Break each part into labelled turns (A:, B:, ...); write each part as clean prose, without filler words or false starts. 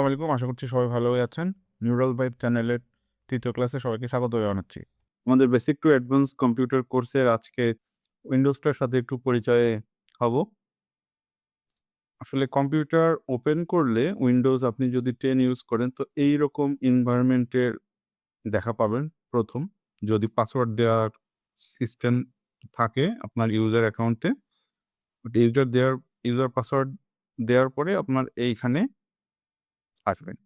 A: আসসালামু আলাইকুম। আশা করছি সবাই ভালোই আছেন। নিউরাল ভাইব চ্যানেলের ৩য় ক্লাসে সবাইকে স্বাগত জানাচ্ছি। আমাদের বেসিক টু অ্যাডভান্স কম্পিউটার কোর্সের আজকে উইন্ডোজটার সাথে একটু পরিচয় হব। আসলে কম্পিউটার ওপেন করলে উইন্ডোজ আপনি যদি 10 ইউজ করেন তো এইরকম এনভায়রনমেন্টের দেখা পাবেন ১ম যদি পাসওয়ার্ড দেওয়ার সিস্টেম থাকে আপনার ইউজার অ্যাকাউন্টে। ইউজার পাসওয়ার্ড দেওয়ার পরে আপনার এইখানে আসবেন।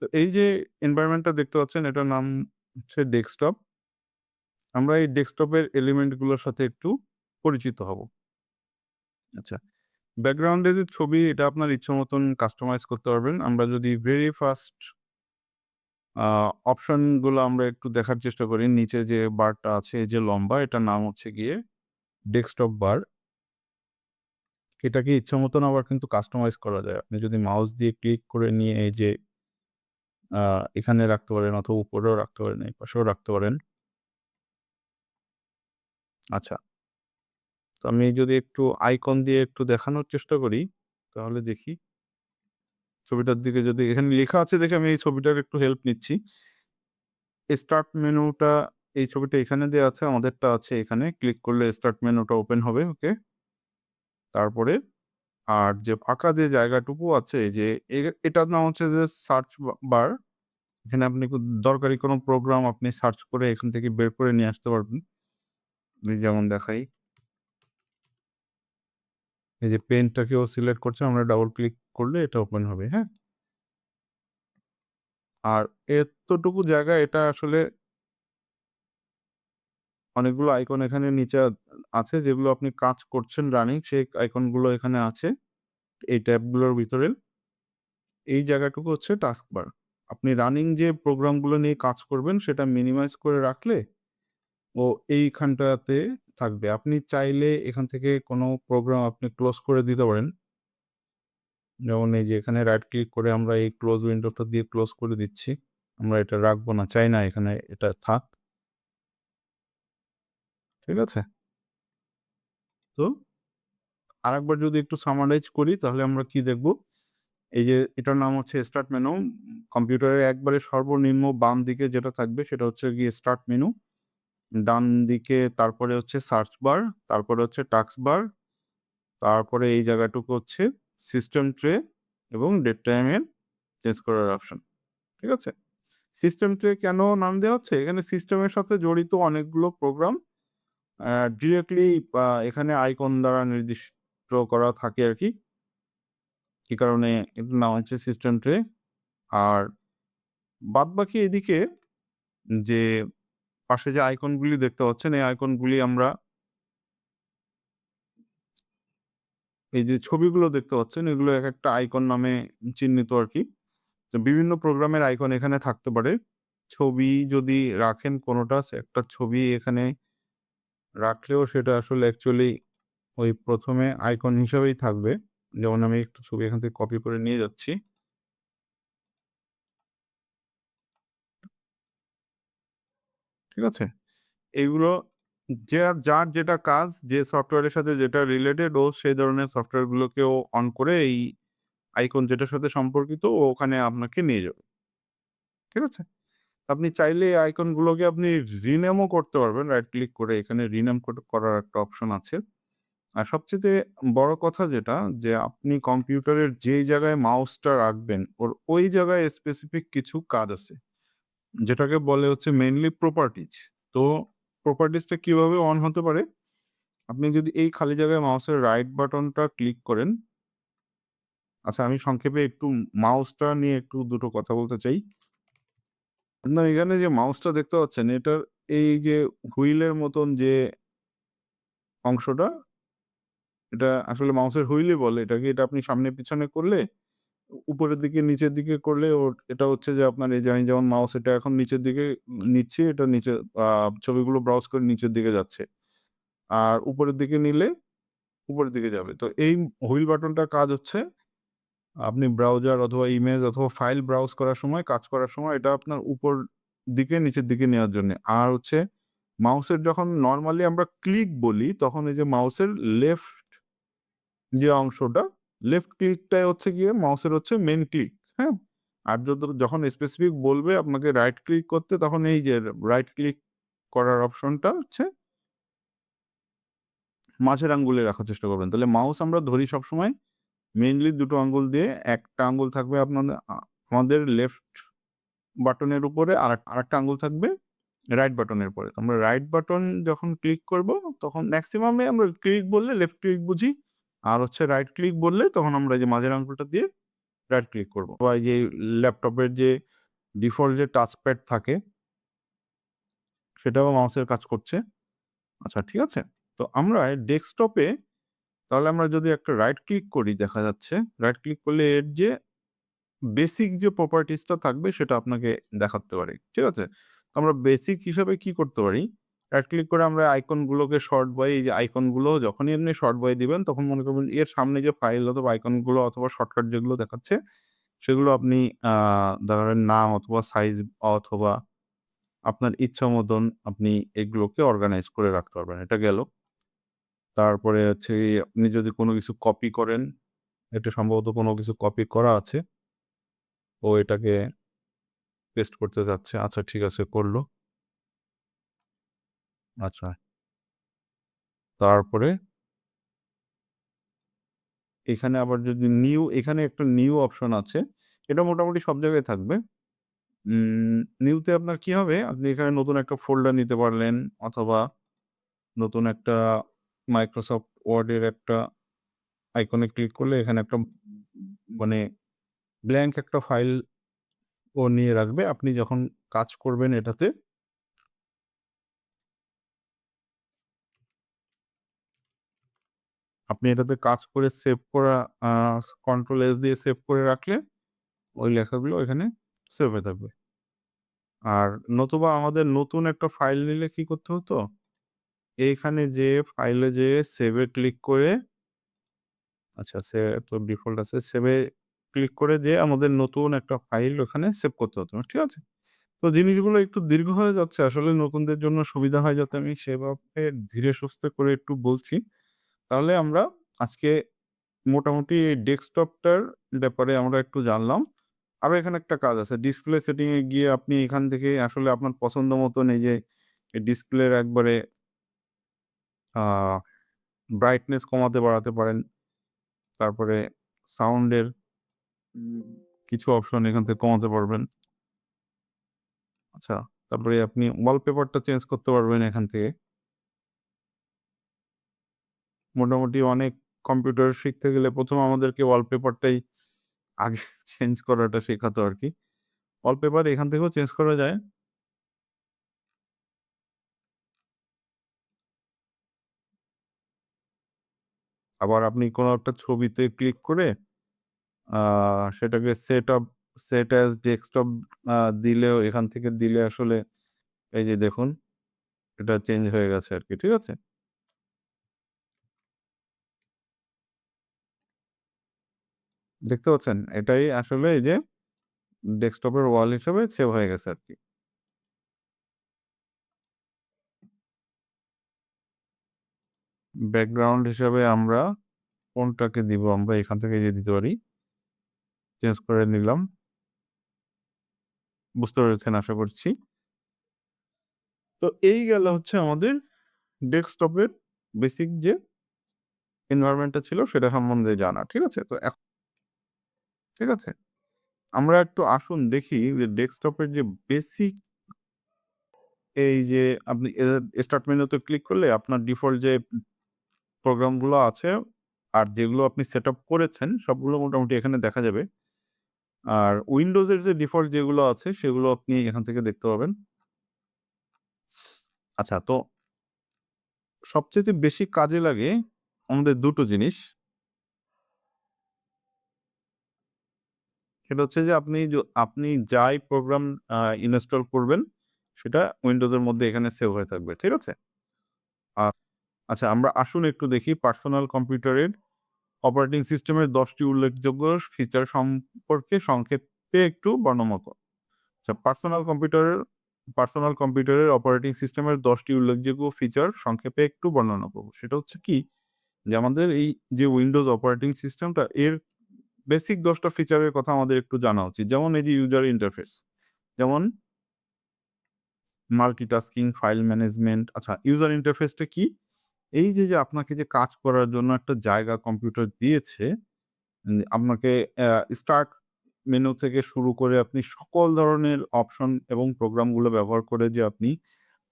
A: তো এই যে এনভায়রনমেন্টটা দেখতে পাচ্ছেন এটার নাম হচ্ছে ডেস্কটপ। আমরা এই ডেস্কটপের এলিমেন্ট গুলোর সাথে একটু পরিচিত হব। আচ্ছা, ব্যাকগ্রাউন্ডে যে ছবি এটা আপনার ইচ্ছা মতন কাস্টমাইজ করতে পারবেন। আমরা যদি ভেরি ফার্স্ট অপশন গুলো আমরা একটু দেখার চেষ্টা করি, নিচে যে বারটা আছে এই যে লম্বা এটার নাম হচ্ছে গিয়ে ডেস্কটপ বার। এটাকে ইচ্ছা মতন আবার কিন্তু কাস্টমাইজ করা যায়। আপনি যদি মাউস দিয়ে ক্লিক করে নিয়ে এই যে এখানে রাখতে পারেন অথবা উপরেও রাখতে পারেন, এই পাশেও রাখতে পারেন। আচ্ছা, তো আমি যদি একটু আইকন দিয়ে একটু দেখানোর চেষ্টা করি, তাহলে দেখি ছবিটার দিকে যদি এখানে লেখা আছে দেখে আমি এই ছবিটার একটু হেল্প নিচ্ছি। স্টার্ট মেনুটা এই ছবিটা এখানে দেয়া আছে, আমাদেরটা আছে এখানে। ক্লিক করলে স্টার্ট মেনুটা ওপেন হবে, ওকে? তারপরে আর যে ফাঁকা যে জায়গাটুকু আছে এই যে এটার নাম হচ্ছে যে সার্চ বার। এখানে আপনি দরকারি কোনো প্রোগ্রাম আপনি সার্চ করে এখান থেকে বের করে নিয়ে আসতে পারবেন। আমি যেমন দেখাই, এই যে পেনটাকেও সিলেক্ট করছে, আমরা ডাবল ক্লিক করলে এটা ওপেন হবে, হ্যাঁ? আর এতটুকু জায়গা এটা আসলে অনেকগুলো আইকন এখানে নিচে আছে যেগুলো আপনি কাজ করছেন রানিং সেই আইকনগুলো এখানে আছে। এই ট্যাবগুলোর ভিতরে এই জায়গাটুকু হচ্ছে টাস্ক বার। আপনি রানিং যে প্রোগ্রামগুলো নিয়ে কাজ করবেন সেটা মিনিমাইজ করে রাখলে ও এইখানটাতে থাকবে। আপনি চাইলে এখান থেকে কোনো প্রোগ্রাম আপনি ক্লোজ করে দিতে পারেন। যেমন এই যে এখানে রাইট ক্লিক করে আমরা এই ক্লোজ উইন্ডোটা দিয়ে ক্লোজ করে দিচ্ছি। আমরা এটা রাখবো না, চাই না এখানে এটা থাক। ঠিক আছে? তো আরেকবার যদি একটু সামারাইজ করি তাহলে আমরা কি দেখব? এই যে এটার নাম হচ্ছে স্টার্ট মেনু। কম্পিউটারের একবারে সর্বনিম্ন বাম দিকে যেটা থাকবে সেটা হচ্ছে গিয়ে স্টার্ট মেনু। ডান দিকে তারপরে হচ্ছে সার্চ বার, তারপরে হচ্ছে টাস্ক বার, তারপরে এই জায়গাটুকু হচ্ছে সিস্টেম ট্রে এবং ডেট টাইমের চেঞ্জ করার অপশন। ঠিক আছে? সিস্টেম ট্রে কেন নাম দেওয়া হচ্ছে? এখানে সিস্টেমের সাথে জড়িত অনেকগুলো প্রোগ্রাম ডিরেক্টলি এখানে আইকন দ্বারা নির্দিষ্ট করা থাকে আরকি। কি কারণে এটার নাম হচ্ছে সিস্টেম ট্রে। আর বাদবাকি এদিকে যে পাশে যে আইকনগুলি দেখতে পাচ্ছেন, এই আইকনগুলি আমরা এই যে ছবিগুলো দেখতে পাচ্ছেন, এগুলো একেকটা আইকন নামে চিহ্নিত আরকি। তো বিভিন্ন প্রোগ্রামের আইকন এখানে থাকতে পারে। ছবি যদি রাখেন কোনোটা, একটা ছবি এখানে রাখলেও সেটা আসলে অ্যাকচুয়ালি ওই ১ম এ আইকন হিসেবেই থাকবে। যেমন আমি একটু ছবি এখান থেকে কপি করে নিয়ে যাচ্ছি। ঠিক আছে? এগুলো যার যেটা কাজ, যে সফটওয়্যারের সাথে যেটা রিলেটেড ও সেই ধরনের সফটওয়্যারগুলোকেও অন করে এই আইকন যেটার সাথে সম্পর্কিত ও ওখানে আপনাকে নিয়ে যাবে। ঠিক আছে? আপনি চাইলে এই আইকনগুলোকে আপনি রিনেমও করতে পারবেন। রাইট ক্লিক করে এখানে রিনেম করার একটা অপশন আছে। আর সবচাইতে বড় কথা যেটা যে আপনি কম্পিউটারের যেই জায়গায় মাউসটা রাখবেন ওই জায়গায় স্পেসিফিক কিছু কাজ আছে। যেটাকে বলে হচ্ছে মেইনলি প্রপার্টিজ। তো প্রপার্টিজটা কিভাবে অন হতে পারে? আপনি যদি এই খালি জায়গায় মাউসের রাইট বাটনটা ক্লিক করেন। আচ্ছা, আমি সংক্ষেপে একটু মাউসটা নিয়ে একটু দুটো কথা বলতে চাই। আপনার এখানে যে মাউসটা দেখতে পাচ্ছেন এটার এই যে হুইলের মতন যে অংশটা, এটা আসলে মাউসের হুইলই বলে এটাকে। এটা আপনি সামনে পিছনে করলে উপরের দিকে নিচের দিকে করলে এটা হচ্ছে যে আপনার এই যে আমি যেমন মাউস এটা এখন নিচের দিকে নিচ্ছি, এটা নিচে ছবিগুলো ব্রাউজ করে নিচের দিকে যাচ্ছে। আর উপরের দিকে নিলে উপরের দিকে যাবে। তো এই হুইল বাটনটার কাজ হচ্ছে আপনি ব্রাউজার অথবা ইমেজ অথবা ফাইল ব্রাউজ করার সময়, কাজ করার সময় এটা আপনার উপর দিকে নিচের দিকে নেওয়ার জন্যে। আর হচ্ছে মাউসের যখন নরমালি আমরা ক্লিক বলি তখন এই যে মাউসের লেফট যে অংশটা, লেফট ক্লিকটাই হচ্ছে গিয়ে মাউসের হচ্ছে মেইন ক্লিক, হ্যাঁ? আর যখন স্পেসিফিক বলবে আপনাকে রাইট ক্লিক করতে, তখন এই যে রাইট ক্লিক করার অপশনটা হচ্ছে মাঝের আঙ্গুলে রাখার চেষ্টা করবেন। তাহলে মাউস আমরা ধরি সবসময় মেইনলি ২ টো আঙ্গুল দিয়ে। একটা আঙ্গুল থাকবে আমাদের লেফট বাটনের উপরে, আরেকটা আঙ্গুল থাকবে রাইট বাটনের উপরে। তো আমরা রাইট বাটন যখন ক্লিক করব, তখন ম্যাক্সিমামে আমরা ক্লিক বললে লেফট ক্লিক বুঝি। আর হচ্ছে রাইট ক্লিক বললে তখন আমরা এই যে মাঝের আঙ্গুলটা দিয়ে রাইট ক্লিক করব। বা এই যে ল্যাপটপের যে ডিফল্ট যে টাচপ্যাড থাকে, সেটাও মাউসের কাজ করছে। আচ্ছা, ঠিক আছে? তো আমরা ডেস্কটপে তাহলে আমরা যদি একটা রাইট ক্লিক করি, দেখা যাচ্ছে রাইট ক্লিক করলে এর যে বেসিক যে প্রপার্টিসটা থাকবে সেটা আপনাকে দেখাতে পারে। ঠিক আছে? আমরা বেসিক হিসাবে কি করতে পারি? রাইট ক্লিক করে আমরা আইকনগুলোকে সর্ট বাই, এই যে আইকনগুলো যখনই আপনি সর্ট বাই দিবেন, তখন মনে করবেন এর সামনে যে ফাইল অথবা আইকনগুলো অথবা শর্টকাট যেগুলো দেখাচ্ছে, সেগুলো আপনি ধরেন নাম অথবা সাইজ অথবা আপনার ইচ্ছা মতন আপনি এগুলোকে অর্গানাইজ করে রাখতে পারবেন। এটা গেল। তারপরে হচ্ছে আপনি যদি কোনো কিছু কপি করেন, এটা সম্ভবত কোনো কিছু কপি করা আছে। ও এটাকে পেস্ট করতে যাচ্ছে। আচ্ছা, ঠিক আছে, করল। আচ্ছা। তারপরে এখানে আবার যদি এখানে একটা নিউ অপশন আছে। এটা মোটামুটি সব জায়গায় থাকবে। নিউতে আপনার কি হবে? আপনি এখানে নতুন একটা ফোল্ডার নিতে পারলেন, অথবা নতুন একটা মাইক্রোসফট ওয়ার্ডের একটা আইকনে ক্লিক করলে এখানে একটা মানে ব্ল্যাংক একটা ফাইল ও নিয়ে রাখবে। আপনি যখন কাজ করবেন এটাতে, আপনি এটাতে কাজ করে সেভ করা, আ কন্ট্রোল এস দিয়ে সেভ করে রাখলে ওই লেখাগুলো এখানে সেভ হয়ে থাকবে। আর নতুবা আমাদের নতুন একটা ফাইল নিলে কি করতে হতো? এইখানে যেয়ে ফাইলে যেয়ে সেভে ক্লিক করে, আচ্ছা, তো ডিফল্ট আছে। সেভে ক্লিক করে যেয়ে আমাদের নতুন একটা ফাইল ওখানে সেভ করতে হতো। ঠিক আছে? তো জিনিসগুলো একটু দীর্ঘ হয়ে যাচ্ছে। আসলে নতুনদের জন্য সুবিধা হয় যাতে আমি সেভাবে ধীরে সুস্থে করে একটু বলছি। তাহলে আমরা আজকে মোটামুটি এই ডেস্কটপটার ব্যাপারে আমরা একটু জানলাম। আরো এখানে একটা কাজ আছে। ডিসপ্লে সেটিং এ গিয়ে আপনি এখান থেকে আসলে আপনার পছন্দ মতন এই যে ডিসপ্লের একবারে আ ব্রাইটনেস কমাতে বাড়াতে পারেন। তারপরে সাউন্ডের উম কিছু অপশন এখান থেকে কমাতে পারবেন। আচ্ছা, তারপরে আপনি ওয়ালপেপারটা চেঞ্জ করতে পারবেন এখান থেকে। মোটামুটি অনেক কম্পিউটার শিখতে গেলে ১ম আমাদেরকে ওয়ালপেপারটাই আগে চেঞ্জ করাটা শেখাতো আরকি। ওয়ালপেপার এখান থেকেও চেঞ্জ করা যায়। আবার আপনি কোনো একটা ছবিতে ক্লিক করে আ সেটাকে সেট অ্যাজ ডেস্কটপ আ দিলেও এখান থেকে দিলে আসলে এই যে দেখুন, এটা চেঞ্জ হয়ে গেছে আরকি। ঠিক আছে? দেখতে পাচ্ছেন? এটাই আসলে এই যে ডেস্কটপের ওয়াল হিসেবে সেভ হয়ে গেছে আরকি। ব্যাকগ্রাউন্ড হিসাবে আমরা কোনটাকে দিব? আমরা এখান থেকে যে দিতে পারি। চেঞ্জ করে নিলাম। বুঝতে পেরেছেন আশা করছি। তো এই গেল হচ্ছে আমাদের ডেস্কটপের বেসিক যে এনভায়রনমেন্ট টা ছিল সেটা সম্বন্ধে জানা। ঠিক আছে? তো ঠিক আছে? আমরা একটু আসুন দেখি যে ডেস্কটপের যে বেসিক, এই যে আপনি স্টার্ট মেনুতে ক্লিক করলে আপনার ডিফল্ট যে প্রোগ্রামগুলো আছে আর যেগুলো আপনি সেটআপ করেছেন সবগুলো মোটামুটি এখানে দেখা যাবে। আর উইন্ডোজের যে ডিফল্ট যেগুলো আছে সেগুলো আপনি এখান থেকে দেখতে পাবেন। আচ্ছা, তো সবচাইতে বেশি কাজে লাগে আমাদের ২ টো জিনিস। সেটা হচ্ছে যে আপনি যাই প্রোগ্রাম ইনস্টল করবেন সেটা উইন্ডোজের মধ্যে এখানে সেভ হয়ে থাকবে। ঠিক আছে? আ আচ্ছা, আমরা আসুন একটু দেখি পার্সোনাল কম্পিউটারের অপারেটিং সিস্টেমের ১০ টি উল্লেখযোগ্য ফিচার সম্পর্কে সংক্ষেপে একটু বর্ণনা আচ্ছা, পার্সোনাল কম্পিউটারের অপারেটিং সিস্টেমের ১০ টি উল্লেখযোগ্য ফিচার সংক্ষেপে একটু বর্ণনা করব। সেটা হচ্ছে কি? যে আমাদের এই যে উইন্ডোজ অপারেটিং সিস্টেমটা বেসিক ১০ টা ফিচারের কথা আমাদের একটু জানা উচিত। যেমন এই যে ইউজার ইন্টারফেস, যেমন মাল্টিটাস্কিং, ফাইল ম্যানেজমেন্ট। আচ্ছা, ইউজার ইন্টারফেসটা কি? এই যে আপনাকে যে কাজ করার জন্য একটা জায়গা কম্পিউটার দিয়েছে, আপনাকে স্টার্ট মেনু থেকে শুরু করে আপনি সকল ধরনের অপশন এবং প্রোগ্রামগুলো ব্যবহার করে যে আপনি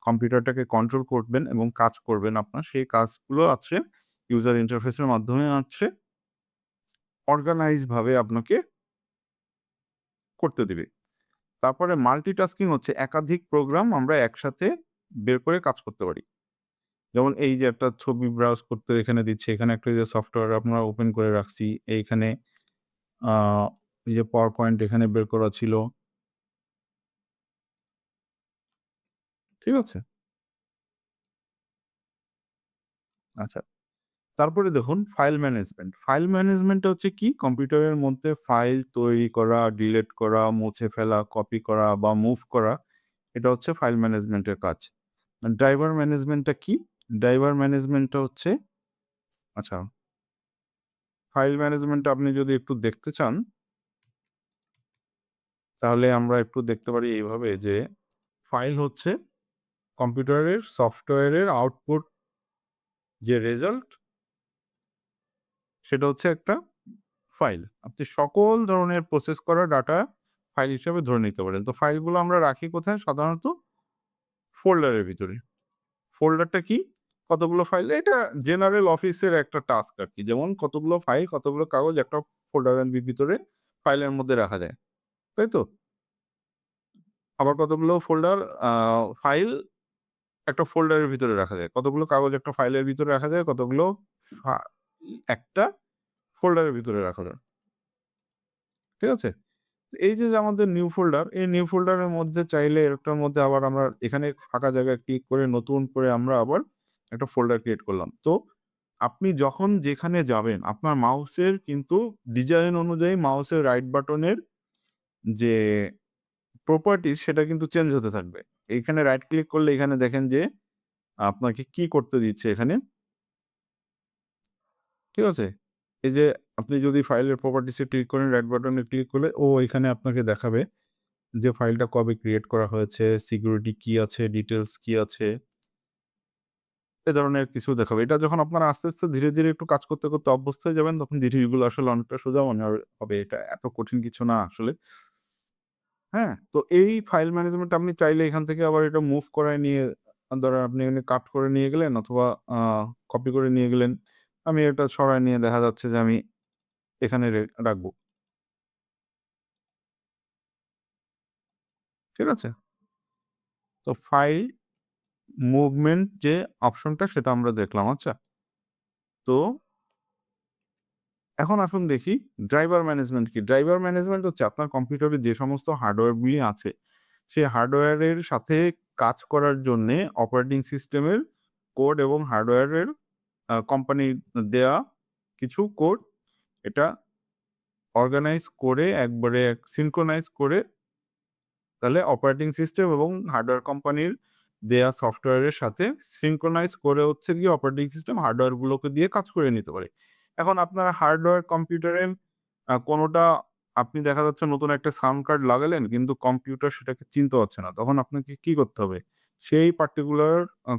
A: কম্পিউটারটাকে কন্ট্রোল করবেন এবং কাজ করবেন আপনার, সেই কাজগুলো আছে ইউজার ইন্টারফেসের মাধ্যমে অর্গানাইজ ভাবে আপনাকে করতে দিবে। তারপরে মাল্টিটাস্কিং হচ্ছে একাধিক প্রোগ্রাম আমরা একসাথে বের করে কাজ করতে পারি। যেমন এই যে একটা ছবি ব্রাউজ করতে এখানে দিচ্ছে, এখানে একটা যে সফটওয়্যার আমরা ওপেন করে রাখছি, এইখানে আ এই যে পাওয়ার পয়েন্ট এখানে বের করা ছিল। ঠিক আছে? আচ্ছা। তারপরে দেখুন ফাইল ম্যানেজমেন্ট। ফাইল ম্যানেজমেন্টটা হচ্ছে কি? কম্পিউটারের মধ্যে ফাইল তৈরি করা, ডিলিট করা, মুছে ফেলা, কপি করা বা মুভ করা। এটা হচ্ছে ফাইল ম্যানেজমেন্টের কাজ। ড্রাইভার ম্যানেজমেন্টটা কি? ড্রাইভার ম্যানেজমেন্টটা হচ্ছে আচ্ছা, ফাইল ম্যানেজমেন্টটা আপনি যদি একটু দেখতে চান, তাহলে আমরা একটু দেখতে পারি এইভাবে যে ফাইল হচ্ছে কম্পিউটারের সফটওয়্যারের আউটপুট যে রেজাল্ট, সেটা হচ্ছে একটা ফাইল। আপনি সকল ধরনের প্রসেস করা ডাটা ফাইল হিসেবে ধরে নিতে পারেন। তো ফাইলগুলো আমরা রাখি কোথায়? সাধারণত ফোল্ডারের ভিতরে। ফোল্ডারটা কি? কতগুলো ফাইল, এটা জেনারেল অফিসের একটা টাস্ক আরকি। যেমন কতগুলো ফাইল, কতগুলো কাগজ একটা ফোল্ডারের ভিতরে ফাইলের মধ্যে রাখা যায়। তাই তো? আবার কতগুলো ফাইল একটা ফোল্ডারের ভিতরে রাখা যায়। কতগুলো কাগজ একটা ফাইলের ভিতরে রাখা যায়, কতগুলো ফা একটা ফোল্ডারের ভিতরে রাখা যায়। ঠিক আছে? এই যে আমাদের নিউ ফোল্ডার, এই নিউ ফোল্ডারের মধ্যে চাইলে এটার মধ্যে আবার আমরা এখানে ফাঁকা জায়গায় ক্লিক করে নতুন করে আমরা আবার একটা ফোল্ডার ক্রিয়েট করলাম। তো আপনি যখন যেখানে যাবেন আপনার মাউসের কিন্তু ডিজাইন অনুযায়ী মাউসের রাইট বাটনের যে প্রপার্টিজ সেটা কিন্তু চেঞ্জ হতে থাকবে। এইখানে রাইট ক্লিক করলে এখানে দেখেন যে আপনাকে কি করতে দিচ্ছে এখানে, ঠিক আছে? এই যে আপনি যদি ফাইলের প্রপার্টিস এ ক্লিক করেন, রাইট বাটনে ক্লিক করলে ও এখানে আপনাকে দেখাবে যে ফাইলটা কবে ক্রিয়েট করা হয়েছে, সিকিউরিটি কি আছে, ডিটেইলস কি আছে, এ ধরনের কিছু দেখাবে। এটা যখন আপনারা আস্তে ধীরে একটু কাজ করতে অভ্যস্ত হয়ে যাবেন, তখন জিনিসগুলো আসলে অনেকটা সোজা মনে হবে। এটা এত কঠিন কিছু না আসলে। হ্যাঁ? তো এই ফাইল ম্যানেজমেন্ট আপনি চাইলে এখান থেকে আবার এটা মুভ করায় নিয়ে ধরেন আপনি এখানে কাট করে নিয়ে গেলেন অথবা আ কপি করে নিয়ে গেলেন। আমি এটা সরায় নিয়ে দেখা যাচ্ছে যে আমি এখানে রাখবো। ঠিক আছে? তো ফাইল মুভমেন্ট যে অপশনটা সেটা আমরা দেখলাম। আচ্ছা? তো এখন আসুন দেখি ড্রাইভার ম্যানেজমেন্ট কি? ড্রাইভার ম্যানেজমেন্ট হচ্ছে আপনার কম্পিউটারে যে সমস্ত হার্ডওয়্যারগুলি আছে, সেই হার্ডওয়্যারের সাথে কাজ করার জন্যে অপারেটিং সিস্টেমের কোড এবং হার্ডওয়্যারের কোম্পানির দেয়া কিছু কোড, এটা অর্গানাইজ করে একবারে সিনক্রোনাইজ করে তাহলে অপারেটিং সিস্টেম এবং হার্ডওয়্যার কোম্পানির দেয়া সফটওয়্যারের সাথে সিনক্রোনাইজ করে হচ্ছে গিয়ে অপারেটিং সিস্টেম হার্ডওয়্যারগুলোকে দিয়ে কাজ করে নিতে পারে। এখন আপনার হার্ডওয়্যার কম্পিউটারের কোনোটা আপনি দেখা যাচ্ছে নতুন একটা সাউন্ড কার্ড লাগালেন কিন্তু কম্পিউটার সেটাকে চিনতে পারছে না। তখন আপনাকে কি করতে হবে? সেই পার্টিকুলার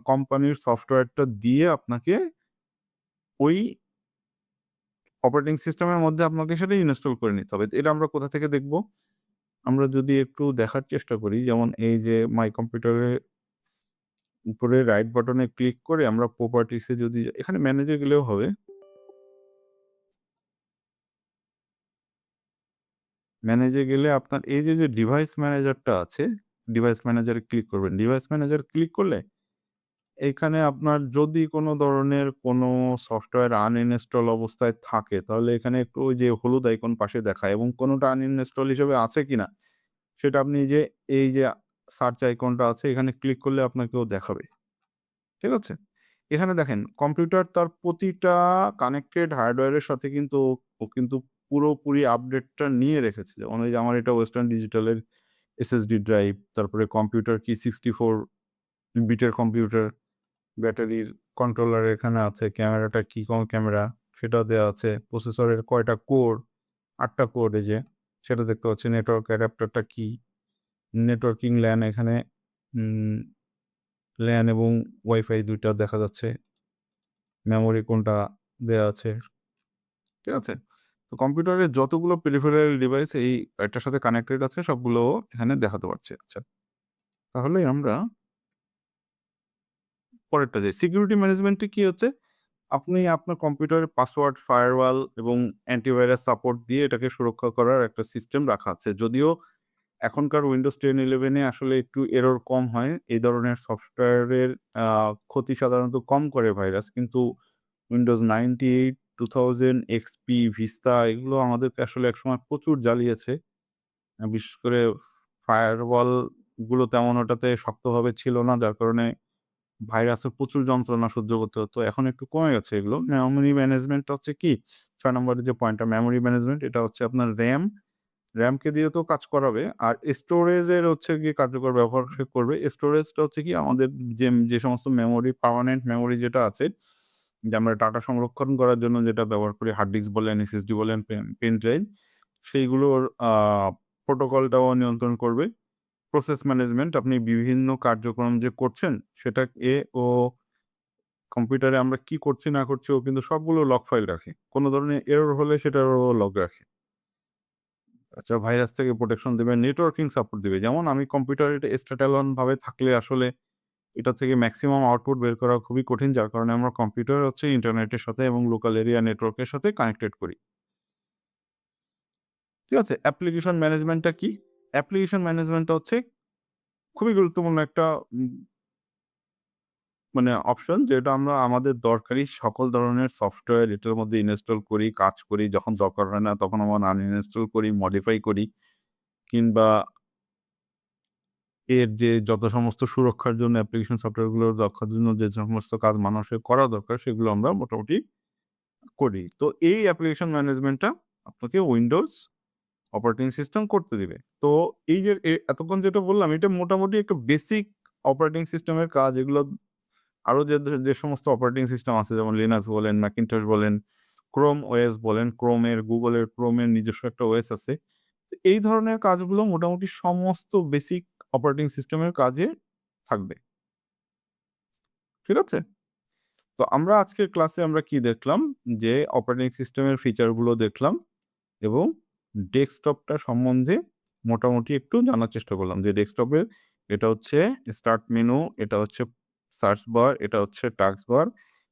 A: কোম্পানির সফটওয়্যারটা দিয়ে আপনাকে ওই অপারেটিং সিস্টেমের মধ্যে আপনাকে সেটা ইনস্টল করে নিতে হবে। এটা আমরা কোথা থেকে দেখব? আমরা যদি একটু দেখার চেষ্টা করি, যেমন এই যে মাই কম্পিউটারে উপরে রাইট বাটনে ক্লিক করে আমরা প্রপার্টিস এ যদি এখানে ম্যানেজে গেলেও হবে। ম্যানেজে গেলে আপনার এই যে ডিভাইস ম্যানেজারটা আছে, ডিভাইস ম্যানেজারে ক্লিক করবেন। ডিভাইস ম্যানেজার ক্লিক করলে এইখানে আপনার যদি কোনো ধরনের কোনো সফটওয়্যার আনইনস্টল অবস্থায় থাকে, তাহলে এখানে একটু ওই যে হলুদ আইকন পাশে দেখায় এবং কোনোটা আনইনস্টল হিসেবে আছে কিনা সেটা আপনি এই যে সার্চ আইকনটা আছে এখানে ক্লিক করলে আপনাকেও দেখাবে। ঠিক আছে? এখানে দেখেন কম্পিউটার তার প্রতিটা কানেক্টেড হার্ডওয়্যারের সাথে কিন্তু ও কিন্তু পুরোপুরি আপডেটটা নিয়ে রেখেছে। যেমন ওই যে আমার এটা ওয়েস্টার্ন ডিজিটালের এসএসডি ড্রাইভ, তারপরে কম্পিউটার কি 64 বিটের কম্পিউটার, ব্যাটারির কন্ট্রোলার এখানে আছে, ক্যামেরাটা কি কোন ক্যামেরা সেটা দেয়া আছে, প্রসেসরের কয়টা কোর, 8টা কোড এই যে সেটা দেখতে পাচ্ছি। নেটওয়ার্ক অ্যাডাপ্টারটা কি? নেটওয়ার্কিং ল্যান এখানে ল্যান এবং ওয়াইফাই ২ টা দেখা যাচ্ছে। মেমোরি কোনটা দেয়া আছে। ঠিক আছে? তো কম্পিউটারের যতগুলো পেরিফেরাল ডিভাইস এই এটার সাথে কানেক্টেড আছে সবগুলো এখানে দেখাতে পারছি। আচ্ছা। তাহলে আমরা পরেরটা যাই। সিকিউরিটি ম্যানেজমেন্টে কি হচ্ছে? আপনি আপনার কম্পিউটারের পাসওয়ার্ড, ফায়ারওয়াল এবং অ্যান্টিভাইরাস সাপোর্ট দিয়ে এটাকে সুরক্ষা করার একটা সিস্টেম রাখা আছে। যদিও এখনকার Windows 10-11 এ আসলে একটু এরর কম হয়। এই ধরনের সফটওয়্যারের আ ক্ষতি সাধারণত কম করে ভাইরাস। কিন্তু Windows 98, 2000, XP, Vista এগুলো আমাদেরকে আসলে একসময় প্রচুর জ্বালিয়েছে। বিশেষ করে ফায়ারওয়াল গুলো তেমন ওটাতে শক্তভাবে ছিল না। যার কারণে ভাইরাসের প্রচুর যন্ত্রণা সহ্য করতে হতো। এখন একটু কমে গেছে এগুলো। মেমোরি ম্যানেজমেন্টটা হচ্ছে কি? ৬ নম্বরের যে পয়েন্টটা মেমোরি ম্যানেজমেন্ট এটা হচ্ছে আপনার র‍্যামকে দিয়ে তো কাজ করাবে। আর স্টোরেজের হচ্ছে গিয়ে কার্যকর ব্যবহার সে করবে। স্টোরেজটা হচ্ছে কি আমাদের যে সমস্ত মেমোরি পার্মানেন্ট মেমোরি যেটা আছে, যে আমরা ডাটা সংরক্ষণ করার জন্য যেটা ব্যবহার করি হার্ড ডিস্ক বলেন, এসএসডি বলেন, পেন ড্রাইভ সেইগুলোর প্রোটোকলটাও নিয়ন্ত্রণ করবে। প্রসেস ম্যানেজমেন্ট আপনি বিভিন্ন কার্যক্রম যে করছেন সেটাকে ও কম্পিউটারে আমরা কি করছি না করছি ও কিন্তু সবগুলো লগ ফাইল রাখে। কোন ধরনের এরর হলে সেটারও লগ রাখে। আচ্ছা ভাইরাস থেকে প্রোটেকশন দিবে, নেটওয়ার্কিং সাপোর্ট দিবে। যেমন আমি কম্পিউটারে এটা স্ট্যান্ডঅ্যালোন ভাবে থাকলে আসলে এটা থেকে ম্যাক্সিমাম আউটপুট বের করা খুবই কঠিন। যার কারণে আমরা কম্পিউটার হচ্ছে ইন্টারনেটের সাথে এবং লোকাল এরিয়া নেটওয়ার্কের সাথে কানেক্টেড করি। ঠিক আছে? অ্যাপ্লিকেশন ম্যানেজমেন্টটা কি? অ্যাপ্লিকেশন ম্যানেজমেন্টটা হচ্ছে খুবই গুরুত্বপূর্ণ একটা মানে অপশন যেটা আমরা আমাদের দরকারি সকল ধরনের সফটওয়্যার এটার মধ্যে ইনস্টল করি, কাজ করি। যখন দরকার হয় না তখন আমরা আনইনস্টল করি, মডিফাই করি কিংবা এর যে যত সমস্ত সুরক্ষার জন্য অ্যাপ্লিকেশন সফটওয়্যারগুলোর রক্ষার জন্য যে সমস্ত কাজ মানুষের করা দরকার সেগুলো আমরা মোটামুটি করি। তো এই অ্যাপ্লিকেশন ম্যানেজমেন্টটা আপনাকে উইন্ডোজ অপারেটিং সিস্টেম করতে দিবে। তো এই যে এতক্ষণ যেটা বললাম এটা মোটামুটি একটা বেসিক অপারেটিং সিস্টেমের কাজ। এগুলো আরো যে সমস্ত অপারেটিং সিস্টেম আছে যেমন Linux বলেন, Macintosh বলেন, Chrome OS বলেন, Chrome এর নিজস্ব একটা OS আছে। তো এই ধরনের কাজগুলো মোটামুটি সমস্ত বেসিক অপারেটিং সিস্টেমের কাজে থাকবে। ঠিক আছে? তো আমরা আজকের ক্লাসে আমরা কি দেখলাম? যে অপারেটিং সিস্টেমের ফিচার গুলো দেখলাম এবং ডেস্কটপটা সম্বন্ধে মোটামুটি একটু জানার চেষ্টা করলাম। যে ডেস্কটপের এটা হচ্ছে স্টার্ট মেনু, এটা হচ্ছে সার্চ বার, এটা হচ্ছে টাস্ক বার।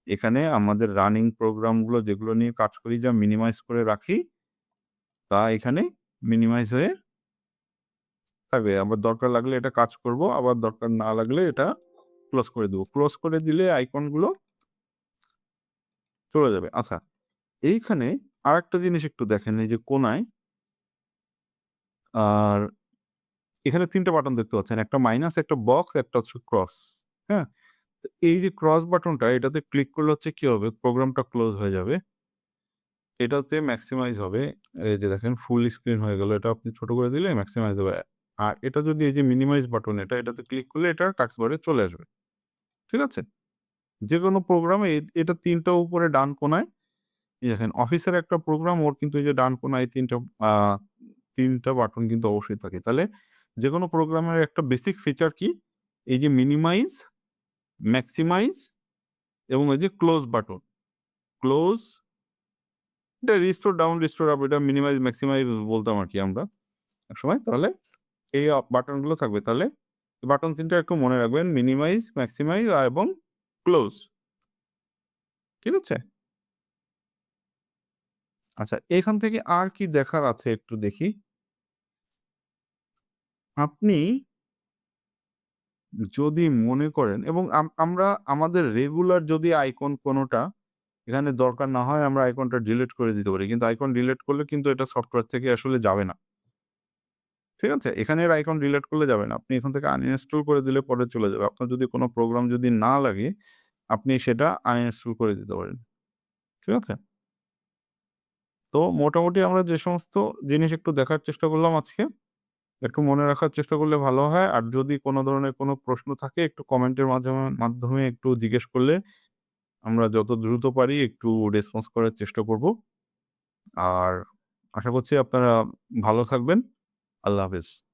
A: এখানে আমাদের রানিং প্রোগ্রামগুলো যেগুলো নিয়ে কাজ করি যা মিনিমাইজ করে রাখি, তা এখানে মিনিমাইজ হয়ে থাকবে। আবার দরকার লাগলে এটা কাজ করব, আবার দরকার না লাগলে এটা ক্লোজ করে দেব। ক্লোজ করে দিলে আইকনগুলো চলে যাবে। আচ্ছা, এইখানে আরেকটা জিনিস একটু দেখেন এই যে কোণায় আর এখানে ৩ টা বাটন দেখতে পাচ্ছেন। একটা মাইনাস, একটা বক্স, একটা হচ্ছে ক্রস। হ্যাঁ? তো এই যে ক্রস বাটনটা এটাতে ক্লিক করলে হচ্ছে কি হবে? প্রোগ্রামটা ক্লোজ হয়ে যাবে। এটাতে ম্যাক্সিমাইজ হবে। এই যে দেখেন ফুল স্ক্রিন হয়ে গেল। এটা আপনি ছোট করে দিলে ম্যাক্সিমাইজ হবে। আর এটা যদি এই যে মিনিমাইজ বাটন এটাতে ক্লিক করলে এটা টাস্ক বারে চলে আসবে। ঠিক আছে? যেকোনো প্রোগ্রামে এটা ৩ টা উপরে ডান কোণায় এই দেখেন অফিসের একটা প্রোগ্রাম ওর কিন্তু এই যে ডান কোণায় ৩ টা বাটন কিন্তু অবশ্যই থাকে। তাহলে যেকোনো প্রোগ্রামের একটা বেসিক ফিচার কি? এই যে মিনিমাইজ, ম্যাক্সিমাইজ এবং এই যে ক্লোজ বাটন। ক্লোজ এটা রিস্টোর ডাউন, রিস্টোর আপ এটা মিনিমাইজ, ম্যাক্সিমাইজ বলতাম আরকি আমরা একসময়। তাহলে এই বাটনগুলো থাকবে। তাহলে বাটন ৩ টা একটু মনে রাখবেন। মিনিমাইজ, ম্যাক্সিমাইজ এবং ক্লোজ। ঠিক আছে? আচ্ছা এখান থেকে আর কি দেখার আছে একটু দেখি। আপনি যদি মনে করেন এবং আমরা আমাদের রেগুলার যদি আইকন কোনটা এখানে দরকার না হয় আমরা আইকনটা ডিলিট করে দিতে পারি। কিন্তু আইকন ডিলিট করলে কিন্তু এটা সফটওয়্যার থেকে আসলে যাবে না। ঠিক আছে? এখানের আইকন ডিলিট করলে যাবে না। আপনি এখান থেকে আনইনস্টল করে দিলে পরে চলে যাবে। আপনার যদি কোন প্রোগ্রাম যদি না লাগে আপনি সেটা আনইনস্টল করে দিতে পারেন। ঠিক আছে? তো মোটামুটি আমরা যে সমস্ত জিনিস একটু দেখার চেষ্টা করলাম আজকে, একটু মনে রাখার চেষ্টা করলে ভালো হয়। আর যদি কোন ধরনের কোন প্রশ্ন থাকে একটু কমেন্টের মাধ্যমে একটু জিজ্ঞেস করলে আমরা যত দ্রুত পারি একটু রেসপন্স করার চেষ্টা করব। আর আশা করছি আপনারা ভালো থাকবেন। আল্লাহ হাফেজ।